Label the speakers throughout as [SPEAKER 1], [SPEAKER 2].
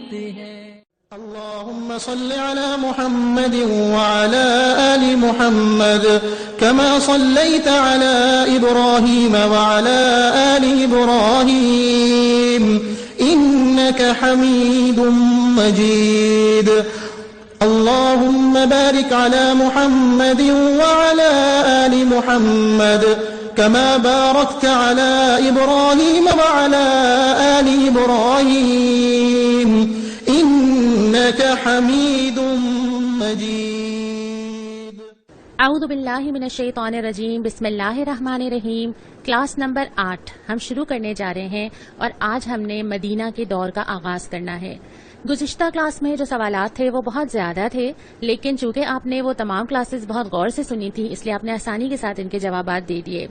[SPEAKER 1] اللهم صل على محمد وعلى آل محمد كما صليت على إبراهيم وعلى آل إبراهيم إنك حميد مجيد اللهم بارك على محمد وعلى آل محمد كما باركت على إبراهيم وعلى آل إبراهيم إنك حميد مجيد
[SPEAKER 2] اعوذ باللہ من الشیطان الرجیم بسم اللہ الرحمن الرحیم. کلاس نمبر 8 ہم شروع کرنے جا رہے ہیں اور آج ہم نے مدینہ کے دور کا آغاز کرنا ہے. گزشتہ کلاس میں جو سوالات تھے وہ بہت زیادہ تھے، لیکن چونکہ آپ نے وہ تمام کلاسز بہت غور سے سنی تھی اس لیے آپ نے آسانی کے ساتھ ان کے جوابات دے دیے.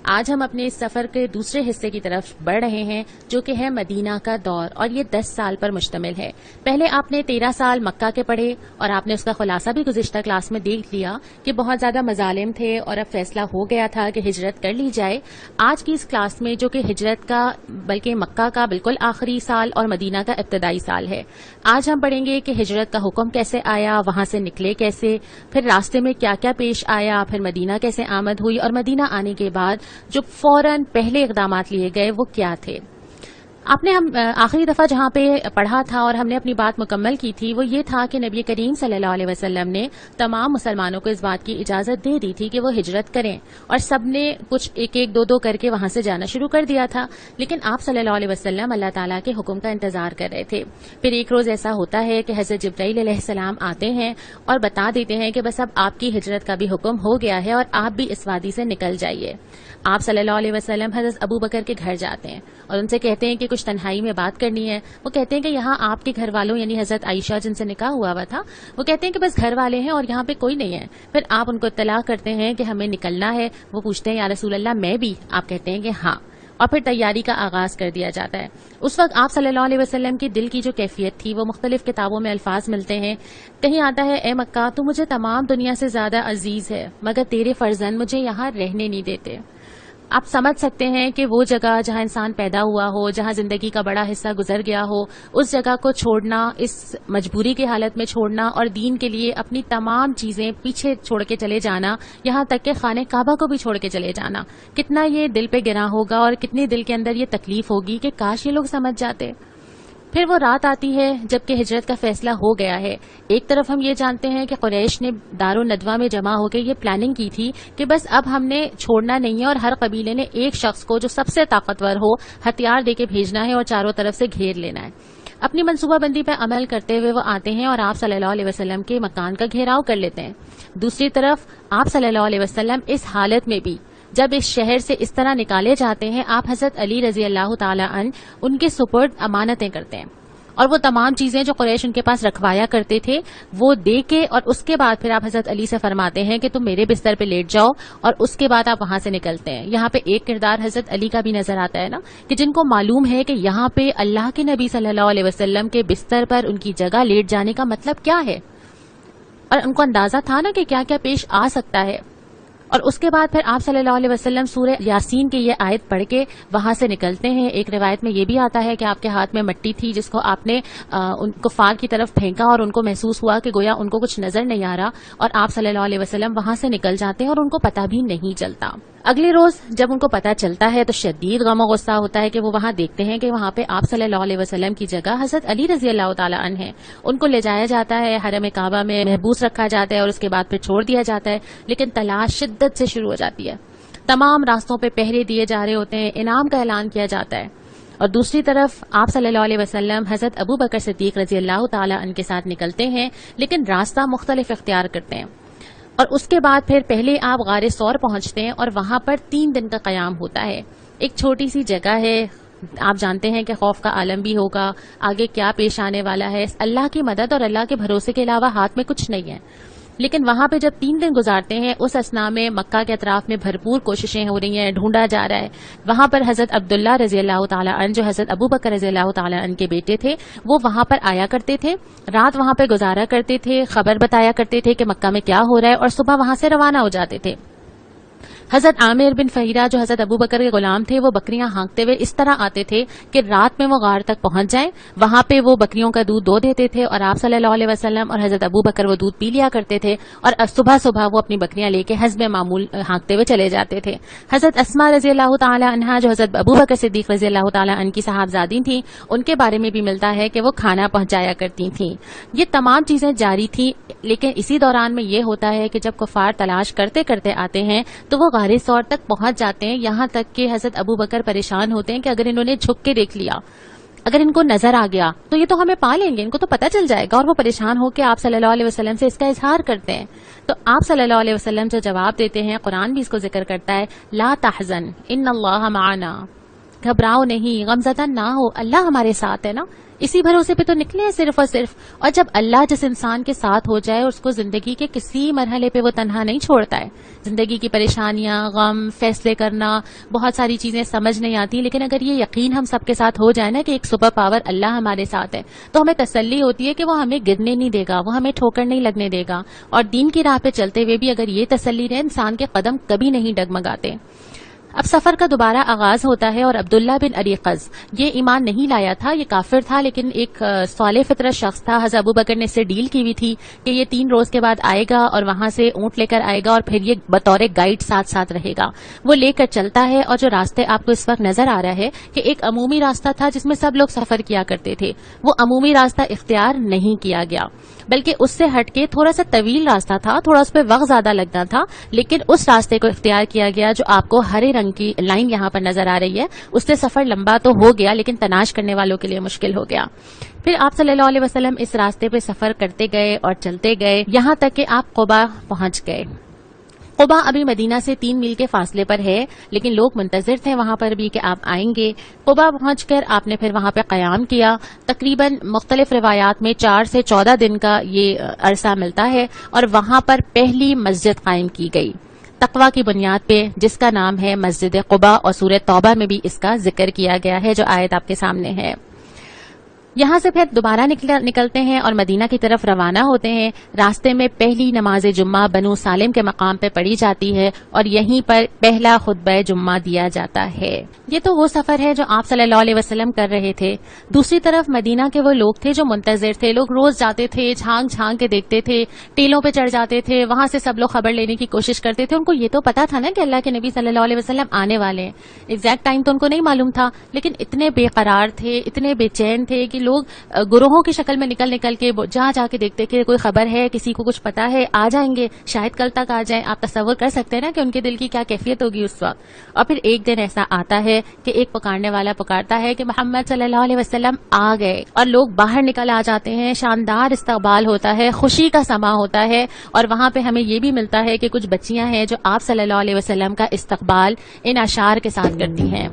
[SPEAKER 2] آج ہم اپنے اس سفر کے دوسرے حصے کی طرف بڑھ رہے ہیں جو کہ ہے مدینہ کا دور، اور یہ 10 سال پر مشتمل ہے. پہلے آپ نے 13 سال مکہ کے پڑھے اور آپ نے اس کا خلاصہ بھی گزشتہ کلاس میں دیکھ لیا کہ بہت زیادہ مظالم تھے اور اب فیصلہ ہو گیا تھا کہ ہجرت کر لی جائے. آج کی اس کلاس میں جو کہ ہجرت کا بلکہ مکہ کا بالکل آخری سال اور مدینہ کا ابتدائی سال ہے، آج ہم پڑھیں گے کہ ہجرت کا حکم کیسے آیا، وہاں سے نکلے کیسے، پھر راستے میں کیا کیا پیش آیا، پھر مدینہ کیسے آمد ہوئی، اور مدینہ آنے کے بعد جو فوراً پہلے اقدامات لیے گئے وہ کیا تھے. آپ نے ہم آخری دفعہ جہاں پہ پڑھا تھا اور ہم نے اپنی بات مکمل کی تھی وہ یہ تھا کہ نبی کریم صلی اللہ علیہ وسلم نے تمام مسلمانوں کو اس بات کی اجازت دے دی تھی کہ وہ ہجرت کریں، اور سب نے کچھ ایک ایک دو کر کے وہاں سے جانا شروع کر دیا تھا. لیکن آپ صلی اللہ علیہ وسلم اللہ تعالیٰ کے حکم کا انتظار کر رہے تھے. پھر ایک روز ایسا ہوتا ہے کہ حضرت جبرائیل علیہ السلام آتے ہیں اور بتا دیتے ہیں کہ بس اب آپ کی ہجرت کا بھی حکم ہو گیا ہے اور آپ بھی اس وادی سے نکل جائیے. آپ صلی اللہ علیہ وسلم حضرت ابو بکر کے گھر جاتے ہیں اور ان سے کہتے ہیں کہ کچھ تنہائی میں بات کرنی ہے. وہ کہتے ہیں کہ یہاں آپ کے گھر والوں یعنی حضرت عائشہ جن سے نکاح ہوا تھا وہ کہتے ہیں کہ بس گھر والے ہیں اور یہاں پہ کوئی نہیں ہے. پھر آپ ان کو اطلاع کرتے ہیں کہ ہمیں نکلنا ہے. وہ پوچھتے ہیں یا رسول اللہ میں بھی؟ آپ کہتے ہیں کہ ہاں، اور پھر تیاری کا آغاز کر دیا جاتا ہے. اس وقت آپ صلی اللہ علیہ وسلم کے دل کی جو کیفیت تھی وہ مختلف کتابوں میں الفاظ ملتے ہیں. کہیں آتا ہے اے مکہ تو مجھے تمام دنیا سے زیادہ عزیز ہے مگر تیرے فرزند مجھے یہاں رہنے نہیں دیتے. آپ سمجھ سکتے ہیں کہ وہ جگہ جہاں انسان پیدا ہوا ہو، جہاں زندگی کا بڑا حصہ گزر گیا ہو، اس جگہ کو چھوڑنا، اس مجبوری کی حالت میں چھوڑنا اور دین کے لیے اپنی تمام چیزیں پیچھے چھوڑ کے چلے جانا، یہاں تک کہ خانہ کعبہ کو بھی چھوڑ کے چلے جانا، کتنا یہ دل پہ گرا ہوگا اور کتنے دل کے اندر یہ تکلیف ہوگی کہ کاش یہ لوگ سمجھ جاتے. پھر وہ رات آتی ہے جبکہ ہجرت کا فیصلہ ہو گیا ہے. ایک طرف ہم یہ جانتے ہیں کہ قریش نے دارالندوہ میں جمع ہو کے یہ پلاننگ کی تھی کہ بس اب ہم نے چھوڑنا نہیں ہے اور ہر قبیلے نے ایک شخص کو جو سب سے طاقتور ہو ہتھیار دے کے بھیجنا ہے اور چاروں طرف سے گھیر لینا ہے. اپنی منصوبہ بندی پہ عمل کرتے ہوئے وہ آتے ہیں اور آپ صلی اللہ علیہ وسلم کے مکان کا گھیراؤ کر لیتے ہیں. دوسری طرف آپ صلی اللہ علیہ وسلم اس حالت میں بھی جب اس شہر سے اس طرح نکالے جاتے ہیں آپ حضرت علی رضی اللہ تعالی عنہ ان کے سپرد امانتیں کرتے ہیں اور وہ تمام چیزیں جو قریش ان کے پاس رکھوایا کرتے تھے وہ دے کے، اور اس کے بعد پھر آپ حضرت علی سے فرماتے ہیں کہ تم میرے بستر پہ لیٹ جاؤ، اور اس کے بعد آپ وہاں سے نکلتے ہیں. یہاں پہ ایک کردار حضرت علی کا بھی نظر آتا ہے نا کہ جن کو معلوم ہے کہ یہاں پہ اللہ کے نبی صلی اللہ علیہ وسلم کے بستر پر ان کی جگہ لیٹ جانے کا مطلب کیا ہے، اور ان کو اندازہ تھا نا کہ کیا کیا پیش آ سکتا ہے. اور اس کے بعد پھر آپ صلی اللہ علیہ وسلم سورہ یاسین کی یہ آیت پڑھ کے وہاں سے نکلتے ہیں. ایک روایت میں یہ بھی آتا ہے کہ آپ کے ہاتھ میں مٹی تھی جس کو آپ نے ان کفار کی طرف پھینکا اور ان کو محسوس ہوا کہ گویا ان کو کچھ نظر نہیں آ رہا، اور آپ صلی اللہ علیہ وسلم وہاں سے نکل جاتے ہیں اور ان کو پتہ بھی نہیں چلتا. اگلے روز جب ان کو پتہ چلتا ہے تو شدید غم و غصہ ہوتا ہے کہ وہ وہاں دیکھتے ہیں کہ وہاں پہ آپ صلی اللہ علیہ وسلم کی جگہ حضرت علی رضی اللہ تعالی عنہ ہے. ان کو لے جایا جاتا ہے، حرم کعبہ میں محبوس رکھا جاتا ہے اور اس کے بعد پھر چھوڑ دیا جاتا ہے. لیکن تلاش شدت سے شروع ہو جاتی ہے، تمام راستوں پہ پہرے دیے جا رہے ہوتے ہیں، انعام کا اعلان کیا جاتا ہے. اور دوسری طرف آپ صلی اللہ علیہ وسلم حضرت ابو بکر صدیق رضی اللہ تعالی عنہ کے ساتھ نکلتے ہیں لیکن راستہ مختلف اختیار کرتے ہیں. اور اس کے بعد پھر پہلے آپ غار ثور پہنچتے ہیں اور وہاں پر 3 دن کا قیام ہوتا ہے. ایک چھوٹی سی جگہ ہے، آپ جانتے ہیں کہ خوف کا عالم بھی ہوگا، آگے کیا پیش آنے والا ہے. اللہ کی مدد اور اللہ کے بھروسے کے علاوہ ہاتھ میں کچھ نہیں ہے. لیکن وہاں پہ جب 3 دن گزارتے ہیں اس اسنا میں مکہ کے اطراف میں بھرپور کوششیں ہو رہی ہیں، ڈھونڈا جا رہا ہے. وہاں پر حضرت عبداللہ رضی اللہ تعالیٰ عنہ جو حضرت ابو بکر رضی اللہ تعالیٰ عنہ کے بیٹے تھے وہ وہاں پر آیا کرتے تھے، رات وہاں پہ گزارا کرتے تھے، خبر بتایا کرتے تھے کہ مکہ میں کیا ہو رہا ہے اور صبح وہاں سے روانہ ہو جاتے تھے. حضرت عامر بن فہیرہ جو حضرت ابو بکر کے غلام تھے، وہ بکریاں ہانکتے ہوئے اس طرح آتے تھے کہ رات میں وہ غار تک پہنچ جائیں، وہاں پہ وہ بکریوں کا دودھ دو دیتے تھے اور آپ صلی اللہ علیہ وسلم اور حضرت ابو بکر وہ دودھ پی لیا کرتے تھے، اور صبح صبح وہ اپنی بکریاں لے کے حسب معمول ہانکتے ہوئے چلے جاتے تھے۔ حضرت اسماء رضی اللہ تعالی عنہا جو حضرت ابو بکر صدیق رضی اللہ تعالی عنہ کی صحابزادی تھیں، ان کے بارے میں بھی ملتا ہے کہ وہ کھانا پہنچایا کرتی تھیں۔ یہ تمام چیزیں جاری تھیں، لیکن اسی دوران میں یہ ہوتا ہے کہ جب کفار تلاش کرتے کرتے آتے ہیں تو وہ غار ثور تک پہنچ جاتے ہیں، یہاں تک کہ حضرت ابو بکر پریشان ہوتے ہیں کہ اگر انہوں نے جھک کے دیکھ لیا، اگر ان کو نظر آ گیا تو یہ تو ہمیں پا لیں گے، ان کو تو پتہ چل جائے گا، اور وہ پریشان ہو کے آپ صلی اللہ علیہ وسلم سے اس کا اظہار کرتے ہیں۔ تو آپ صلی اللہ علیہ وسلم جو جواب دیتے ہیں، قرآن بھی اس کو ذکر کرتا ہے، لا تحزن ان اللہ معنا، گھبراؤ نہیں، غمزدہ نہ ہو، اللہ ہمارے ساتھ ہے نا، اسی بھروسے پہ تو نکلے ہیں صرف اور صرف۔ اور جب اللہ جس انسان کے ساتھ ہو جائے، اس کو زندگی کے کسی مرحلے پہ وہ تنہا نہیں چھوڑتا ہے۔ زندگی کی پریشانیاں، غم، فیصلے کرنا، بہت ساری چیزیں سمجھ نہیں آتی، لیکن اگر یہ یقین ہم سب کے ساتھ ہو جائے نا کہ ایک سپر پاور اللہ ہمارے ساتھ ہے، تو ہمیں تسلی ہوتی ہے کہ وہ ہمیں گرنے نہیں دے گا، وہ ہمیں ٹھوکر نہیں لگنے دے گا، اور دین کی راہ پہ چلتے ہوئے بھی اگر یہ تسلی رہے، انسان کے قدم کبھی نہیں ڈگمگاتے۔ اب سفر کا دوبارہ آغاز ہوتا ہے، اور عبداللہ بن اریقظ یہ ایمان نہیں لایا تھا، یہ کافر تھا، لیکن ایک صالح فطرت شخص تھا۔ حضرت ابو بکر نے اس سے ڈیل کی ہوئی تھی کہ یہ 3 روز کے بعد آئے گا اور وہاں سے اونٹ لے کر آئے گا، اور پھر یہ بطور گائیڈ ساتھ ساتھ رہے گا۔ وہ لے کر چلتا ہے، اور جو راستے آپ کو اس وقت نظر آ رہا ہے کہ ایک عمومی راستہ تھا جس میں سب لوگ سفر کیا کرتے تھے، وہ عمومی راستہ اختیار نہیں کیا گیا، بلکہ اس سے ہٹ کے تھوڑا سا طویل راستہ تھا، تھوڑا اس پہ وقت زیادہ لگنا تھا، لیکن اس راستے کو اختیار کیا گیا جو آپ کو ہرے رنگ کی لائن یہاں پر نظر آ رہی ہے۔ اس سے سفر لمبا تو ہو گیا، لیکن تناش کرنے والوں کے لیے مشکل ہو گیا۔ پھر آپ صلی اللہ علیہ وسلم اس راستے پہ سفر کرتے گئے اور چلتے گئے، یہاں تک کہ آپ قبا پہنچ گئے۔ قبا ابھی مدینہ سے 3 میل کے فاصلے پر ہے، لیکن لوگ منتظر تھے وہاں پر بھی کہ آپ آئیں گے۔ قبا پہنچ کر آپ نے پھر وہاں پہ قیام کیا۔ تقریباً مختلف روایات میں 4 سے 14 دن کا یہ عرصہ ملتا ہے، اور وہاں پر پہلی مسجد قائم کی گئی تقویٰ کی بنیاد پہ، جس کا نام ہے مسجد قبا، اور سورہ توبہ میں بھی اس کا ذکر کیا گیا ہے جو آیت آپ کے سامنے ہے۔ یہاں سے پھر دوبارہ نکلتے ہیں اور مدینہ کی طرف روانہ ہوتے ہیں۔ راستے میں پہلی نماز جمعہ بنو سالم کے مقام پہ پڑھی جاتی ہے، اور یہیں پر پہلا خطبہ جمعہ دیا جاتا ہے۔ یہ تو وہ سفر ہے جو آپ صلی اللہ علیہ وسلم کر رہے تھے۔ دوسری طرف مدینہ کے وہ لوگ تھے جو منتظر تھے، لوگ روز جاتے تھے، جھانک کے دیکھتے تھے، ٹیلوں پہ چڑھ جاتے تھے، وہاں سے سب لوگ خبر لینے کی کوشش کرتے تھے۔ ان کو یہ تو پتا تھا نا کہ اللہ کے نبی صلی اللہ علیہ وسلم آنے والے ہیں، ایگزیکٹ ٹائم تو ان کو نہیں معلوم تھا، لیکن اتنے بے قرار تھے، اتنے بے چین تھے کہ لوگ گروہوں کی شکل میں نکل کے جا کے دیکھتے کہ کوئی خبر ہے، کسی کو کچھ پتا ہے، آ جائیں گے، شاید کل تک آ جائیں۔ آپ تصور کر سکتے ہیں نا کہ ان کے دل کی کیا کیفیت ہوگی اس وقت۔ اور پھر ایک دن ایسا آتا ہے کہ ایک پکارنے والا پکارتا ہے کہ محمد صلی اللہ علیہ وسلم آ گئے، اور لوگ باہر نکل آ جاتے ہیں، شاندار استقبال ہوتا ہے، خوشی کا سما ہوتا ہے، اور وہاں پہ ہمیں یہ بھی ملتا ہے کہ کچھ بچیاں ہیں جو آپ صلی اللہ علیہ وسلم کا استقبال ان اشعار کے ساتھ کرتی ہیں۔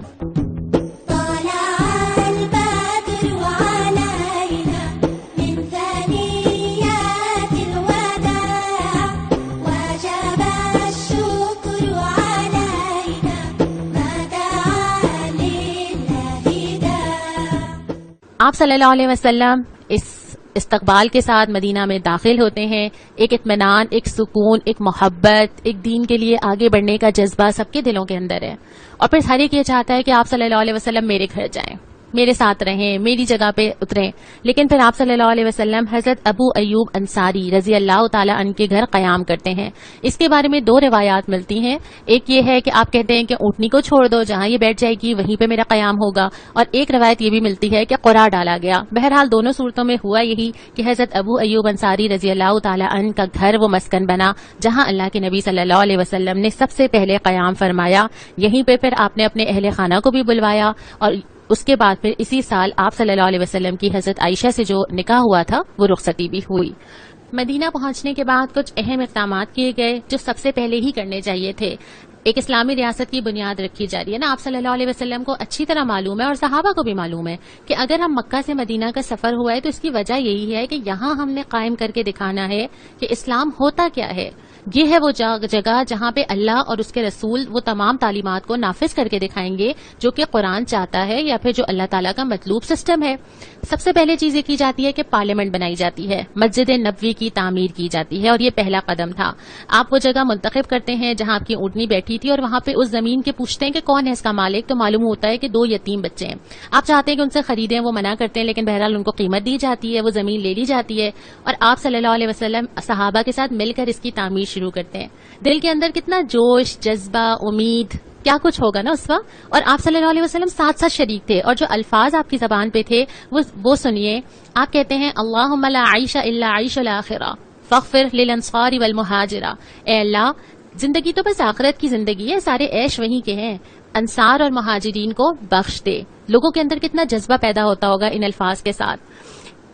[SPEAKER 2] آپ صلی اللہ علیہ وسلم اس استقبال کے ساتھ مدینہ میں داخل ہوتے ہیں۔ ایک اطمینان، ایک سکون، ایک محبت، ایک دین کے لیے آگے بڑھنے کا جذبہ سب کے دلوں کے اندر ہے، اور پھر ہر ایک یہ چاہتا ہے کہ آپ صلی اللہ علیہ وسلم میرے گھر جائیں، میرے ساتھ رہیں، میری جگہ پہ اتریں۔ لیکن پھر آپ صلی اللہ علیہ وسلم حضرت ابو ایوب انصاری رضی اللہ تعالی عنہ کے گھر قیام کرتے ہیں۔ اس کے بارے میں 2 روایات ملتی ہیں۔ ایک یہ ہے کہ آپ کہتے ہیں کہ اونٹنی کو چھوڑ دو، جہاں یہ بیٹھ جائے گی وہیں پہ میرا قیام ہوگا، اور ایک روایت یہ بھی ملتی ہے کہ قرا ڈالا گیا۔ بہرحال دونوں صورتوں میں ہوا یہی کہ حضرت ابو ایوب انصاری رضی اللہ تعالی عنہ کا گھر وہ مسکن بنا جہاں اللہ کے نبی صلی اللہ علیہ وسلم نے سب سے پہلے قیام فرمایا۔ یہیں پہ پھر آپ نے اپنے اہل خانہ کو بھی بلوایا، اور اس کے بعد پھر اسی سال آپ صلی اللہ علیہ وسلم کی حضرت عائشہ سے جو نکاح ہوا تھا وہ رخصتی بھی ہوئی۔ مدینہ پہنچنے کے بعد کچھ اہم اقدامات کیے گئے جو سب سے پہلے ہی کرنے چاہیے تھے۔ ایک اسلامی ریاست کی بنیاد رکھی جا رہی ہے نا، آپ صلی اللہ علیہ وسلم کو اچھی طرح معلوم ہے اور صحابہ کو بھی معلوم ہے کہ اگر ہم مکہ سے مدینہ کا سفر ہوا ہے تو اس کی وجہ یہی ہے کہ یہاں ہم نے قائم کر کے دکھانا ہے کہ اسلام ہوتا کیا ہے۔ یہ ہے وہ جگہ جہاں پہ اللہ اور اس کے رسول وہ تمام تعلیمات کو نافذ کر کے دکھائیں گے جو کہ قرآن چاہتا ہے یا پھر جو اللہ تعالیٰ کا مطلوب سسٹم ہے. سب سے پہلے چیز یہ کی جاتی ہے کہ پارلیمنٹ بنائی جاتی ہے, مسجد نبوی کی تعمیر کی جاتی ہے, اور یہ پہلا قدم تھا. آپ وہ جگہ منتخب کرتے ہیں جہاں آپ کی اونٹنی بیٹھی تھی, اور وہاں پہ اس زمین کے پوچھتے ہیں کہ کون ہے اس کا مالک, تو معلوم ہوتا ہے کہ 2 یتیم بچے ہیں. آپ چاہتے ہیں کہ ان سے خریدیں, وہ منع کرتے ہیں, لیکن بہرحال ان کو قیمت دی جاتی ہے, وہ زمین لے لی جاتی ہے, اور آپ صلی اللہ علیہ وسلم صحابہ کے ساتھ مل کر اس کی تعمیر شروع کرتے ہیں. دل کے اندر کتنا جوش, جذبہ, امید, کیا کچھ ہوگا نا اس وقت. اور آپ صلی اللہ علیہ وسلم ساتھ ساتھ شریک تھے, اور جو الفاظ آپ کی زبان پہ تھے وہ سنیے. آپ کہتے ہیں اللہم لا عیش الا عیش الاخرہ فاغفر للانصار والمہاجرہ. اے اللہ, زندگی تو بس آخرت کی زندگی ہے, سارے عیش وہیں کے ہیں, انصار اور مہاجرین کو بخش دے. لوگوں کے اندر کتنا جذبہ پیدا ہوتا ہوگا ان الفاظ کے ساتھ.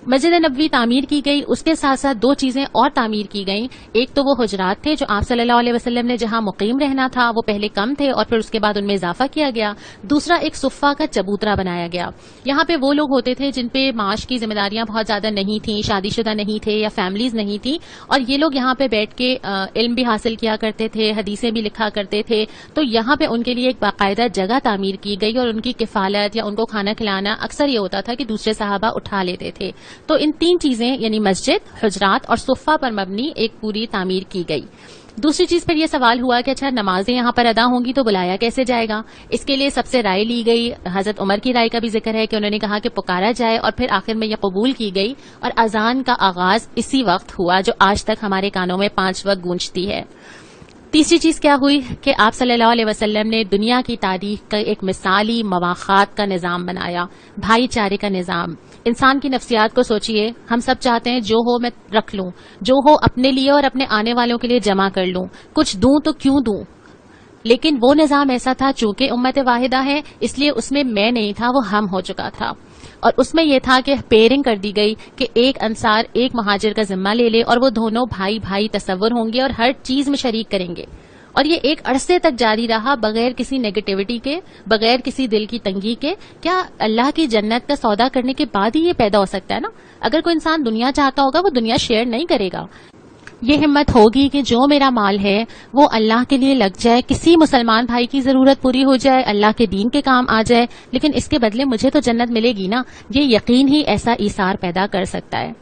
[SPEAKER 2] مسجد نبوی تعمیر کی گئی, اس کے ساتھ ساتھ 2 چیزیں اور تعمیر کی گئیں. ایک تو وہ حجرات تھے جو آپ صلی اللہ علیہ وسلم نے جہاں مقیم رہنا تھا, وہ پہلے کم تھے اور پھر اس کے بعد ان میں اضافہ کیا گیا. دوسرا ایک صفہ کا چبوترا بنایا گیا. یہاں پہ وہ لوگ ہوتے تھے جن پہ معاش کی ذمہ داریاں بہت زیادہ نہیں تھیں, شادی شدہ نہیں تھے یا فیملیز نہیں تھیں, اور یہ لوگ یہاں پہ بیٹھ کے علم بھی حاصل کیا کرتے تھے, حدیثیں بھی لکھا کرتے تھے. تو یہاں پہ ان کے لیے ایک باقاعدہ جگہ تعمیر کی گئی, اور ان کی کفالت یا ان کو کھانا کھلانا اکثر یہ ہوتا تھا کہ دوسرے صحابہ اٹھا لیتے تھے. تو ان 3 چیزیں یعنی مسجد, حجرات اور صفہ پر مبنی ایک پوری تعمیر کی گئی. دوسری چیز پھر یہ سوال ہوا کہ اچھا نمازیں یہاں پر ادا ہوں گی تو بلایا کیسے جائے گا. اس کے لیے سب سے رائے لی گئی. حضرت عمر کی رائے کا بھی ذکر ہے کہ انہوں نے کہا کہ پکارا جائے, اور پھر آخر میں یہ قبول کی گئی, اور اذان کا آغاز اسی وقت ہوا جو آج تک ہمارے کانوں میں 5 وقت گونجتی ہے. تیسری چیز کیا ہوئی کہ آپ صلی اللہ علیہ وسلم نے دنیا کی تاریخ کا ایک مثالی مواخات کا نظام بنایا, بھائی چارے کا نظام. انسان کی نفسیات کو سوچئے, ہم سب چاہتے ہیں جو ہو میں رکھ لوں, جو ہو اپنے لیے اور اپنے آنے والوں کے لیے جمع کر لوں, کچھ دوں تو کیوں دوں. لیکن وہ نظام ایسا تھا چونکہ امت واحدہ ہے, اس لیے اس میں میں نہیں تھا, وہ ہم ہو چکا تھا. اور اس میں یہ تھا کہ پیئرنگ کر دی گئی کہ ایک انصار ایک مہاجر کا ذمہ لے لے, اور وہ دونوں بھائی بھائی تصور ہوں گے اور ہر چیز میں شریک کریں گے. اور یہ ایک عرصے تک جاری رہا بغیر کسی نیگیٹیوٹی کے, بغیر کسی دل کی تنگی کے. کیا اللہ کی جنت کا سودا کرنے کے بعد ہی یہ پیدا ہو سکتا ہے نا. اگر کوئی انسان دنیا چاہتا ہوگا وہ دنیا شیئر نہیں کرے گا. یہ ہمت ہوگی کہ جو میرا مال ہے وہ اللہ کے لیے لگ جائے, کسی مسلمان بھائی کی ضرورت پوری ہو جائے, اللہ کے دین کے کام آ جائے, لیکن اس کے بدلے مجھے تو جنت ملے گی نا. یہ یقین ہی ایسا ایثار پیدا کر سکتا ہے.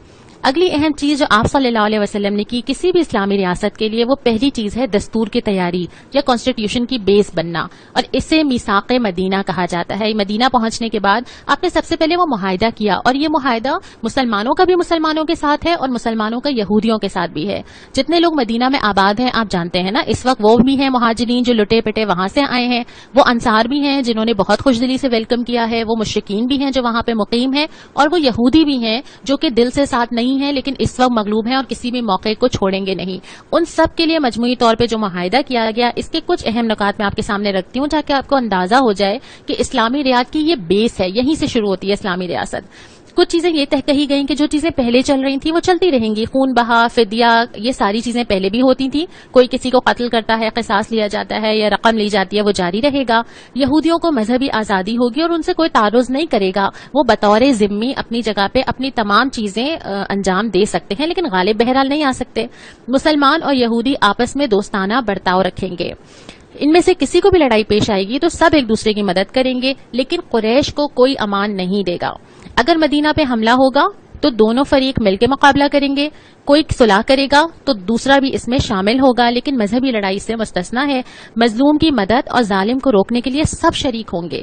[SPEAKER 2] اگلی اہم چیز جو آپ صلی اللہ علیہ وسلم نے کی کسی بھی اسلامی ریاست کے لیے, وہ پہلی چیز ہے دستور کی تیاری یا کانسٹیٹیوشن کی بیس بننا, اور اسے میثاق مدینہ کہا جاتا ہے. مدینہ پہنچنے کے بعد آپ نے سب سے پہلے وہ معاہدہ کیا, اور یہ معاہدہ مسلمانوں کا بھی مسلمانوں کے ساتھ ہے اور مسلمانوں کا یہودیوں کے ساتھ بھی ہے. جتنے لوگ مدینہ میں آباد ہیں آپ جانتے ہیں نا, اس وقت وہ بھی ہیں مہاجرین جو لٹے پٹے وہاں سے آئے ہیں, وہ انصار بھی ہیں جنہوں نے بہت خوش دلی سے ویلکم کیا ہے, وہ مشرکین بھی ہیں جو وہاں پہ مقیم ہیں, اور وہ یہودی بھی ہیں جو کہ دل سے ساتھ نہیں ہیں لیکن اس وقت مغلوب ہیں اور کسی بھی موقع کو چھوڑیں گے نہیں. ان سب کے لیے مجموعی طور پہ جو معاہدہ کیا گیا, اس کے کچھ اہم نکات میں آپ کے سامنے رکھتی ہوں تاکہ آپ کو اندازہ ہو جائے کہ اسلامی ریاست کی یہ بیس ہے, یہیں سے شروع ہوتی ہے اسلامی ریاست. کچھ چیزیں یہ طے کہی گئیں کہ جو چیزیں پہلے چل رہی تھیں وہ چلتی رہیں گی. خون بہا, فدیہ, یہ ساری چیزیں پہلے بھی ہوتی تھیں. کوئی کسی کو قتل کرتا ہے, قصاص لیا جاتا ہے یا رقم لی جاتی ہے, وہ جاری رہے گا. یہودیوں کو مذہبی آزادی ہوگی اور ان سے کوئی تعرض نہیں کرے گا, وہ بطور ذمی اپنی جگہ پہ اپنی تمام چیزیں انجام دے سکتے ہیں, لیکن غالب بہرحال نہیں آ سکتے. مسلمان اور یہودی آپس میں دوستانہ برتاؤ رکھیں گے. ان میں سے کسی کو بھی لڑائی پیش آئے گی تو سب ایک دوسرے کی مدد کریں گے, لیکن قریش کو کوئی امان نہیں دے گا. اگر مدینہ پہ حملہ ہوگا تو دونوں فریق مل کے مقابلہ کریں گے. کوئی صلح کرے گا تو دوسرا بھی اس میں شامل ہوگا, لیکن مذہبی لڑائی سے مستثنا ہے. مظلوم کی مدد اور ظالم کو روکنے کے لیے سب شریک ہوں گے.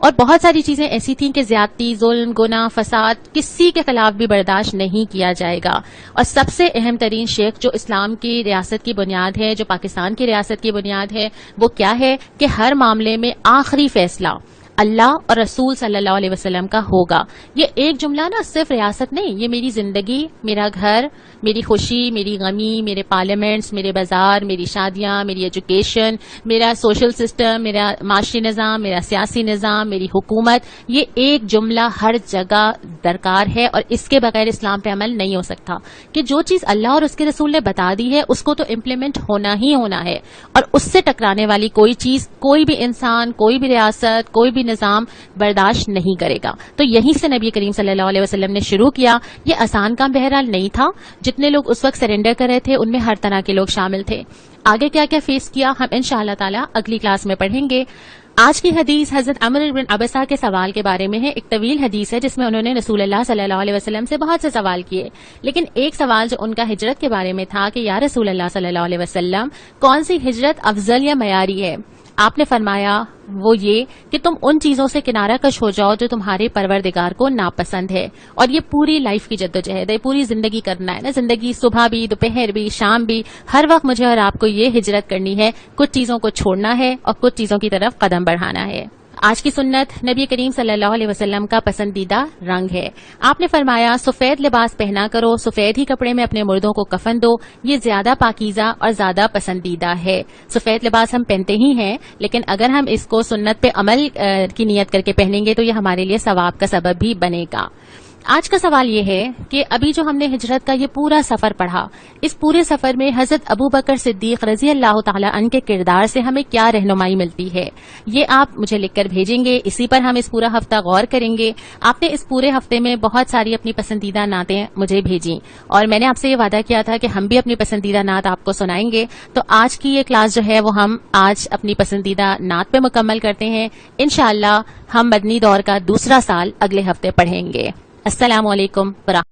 [SPEAKER 2] اور بہت ساری چیزیں ایسی تھیں کہ زیادتی, ظلم, گناہ, فساد کسی کے خلاف بھی برداشت نہیں کیا جائے گا. اور سب سے اہم ترین شیخ جو اسلام کی ریاست کی بنیاد ہے, جو پاکستان کی ریاست کی بنیاد ہے, وہ کیا ہے کہ ہر معاملے میں آخری فیصلہ اللہ اور رسول صلی اللہ علیہ وسلم کا ہوگا. یہ ایک جملہ نا صرف ریاست نہیں, یہ میری زندگی, میرا گھر, میری خوشی, میری غمی, میرے پارلیمنٹس, میرے بازار, میری شادیاں, میری ایجوکیشن, میرا سوشل سسٹم, میرا معاشی نظام, میرا سیاسی نظام, میری حکومت, یہ ایک جملہ ہر جگہ درکار ہے. اور اس کے بغیر اسلام پہ عمل نہیں ہو سکتا کہ جو چیز اللہ اور اس کے رسول نے بتا دی ہے اس کو تو امپلیمنٹ ہونا ہی ہونا ہے. اور اس سے ٹکرانے والی کوئی چیز, کوئی بھی انسان, کوئی بھی ریاست, کوئی بھی بھی نظام برداشت نہیں کرے گا. تو یہیں سے نبی کریم صلی اللہ علیہ وسلم نے شروع کیا. یہ آسان کام بہرحال نہیں تھا. جتنے لوگ اس وقت سرنڈر کر رہے تھے ان میں ہر طرح کے لوگ شامل تھے. آگے کیا کیا فیس کیا ہم انشاءاللہ تعالی اگلی کلاس میں پڑھیں گے. آج کی حدیث حضرت عمر بن عبسہ کے سوال کے بارے میں ہے. ایک طویل حدیث ہے جس میں انہوں نے رسول اللہ صلی اللہ علیہ وسلم سے بہت سے سوال کیے، لیکن ایک سوال جو ان کا ہجرت کے بارے میں تھا کہ یا رسول اللہ صلی اللہ علیہ وسلم کون سی ہجرت افضل یا معیاری ہے؟ آپ نے فرمایا وہ یہ کہ تم ان چیزوں سے کنارہ کش ہو جاؤ جو تمہارے پروردگار کو ناپسند ہے. اور یہ پوری لائف کی جدوجہد ہے، پوری زندگی کرنا ہے نا. زندگی صبح بھی، دوپہر بھی، شام بھی، ہر وقت مجھے اور آپ کو یہ ہجرت کرنی ہے. کچھ چیزوں کو چھوڑنا ہے اور کچھ چیزوں کی طرف قدم بڑھانا ہے. آج کی سنت نبی کریم صلی اللہ علیہ وسلم کا پسندیدہ رنگ ہے. آپ نے فرمایا سفید لباس پہنا کرو، سفید ہی کپڑے میں اپنے مردوں کو کفن دو، یہ زیادہ پاکیزہ اور زیادہ پسندیدہ ہے. سفید لباس ہم پہنتے ہی ہیں، لیکن اگر ہم اس کو سنت پہ عمل کی نیت کر کے پہنیں گے تو یہ ہمارے لیے ثواب کا سبب بھی بنے گا. آج کا سوال یہ ہے کہ ابھی جو ہم نے ہجرت کا یہ پورا سفر پڑھا، اس پورے سفر میں حضرت ابو بکر صدیق رضی اللہ تعالی عنہ کے کردار سے ہمیں کیا رہنمائی ملتی ہے؟ یہ آپ مجھے لکھ کر بھیجیں گے. اسی پر ہم اس پورا ہفتہ غور کریں گے. آپ نے اس پورے ہفتے میں بہت ساری اپنی پسندیدہ نعتیں مجھے بھیجیں اور میں نے آپ سے یہ وعدہ کیا تھا کہ ہم بھی اپنی پسندیدہ نعت آپ کو سنائیں گے. تو آج کی یہ کلاس جو ہے وہ ہم آج اپنی پسندیدہ نعت پہ مکمل کرتے ہیں. انشاءاللہ ہم مدنی دور کا دوسرا سال اگلے ہفتے پڑھیں گے. السلام علیکم ورحمۃ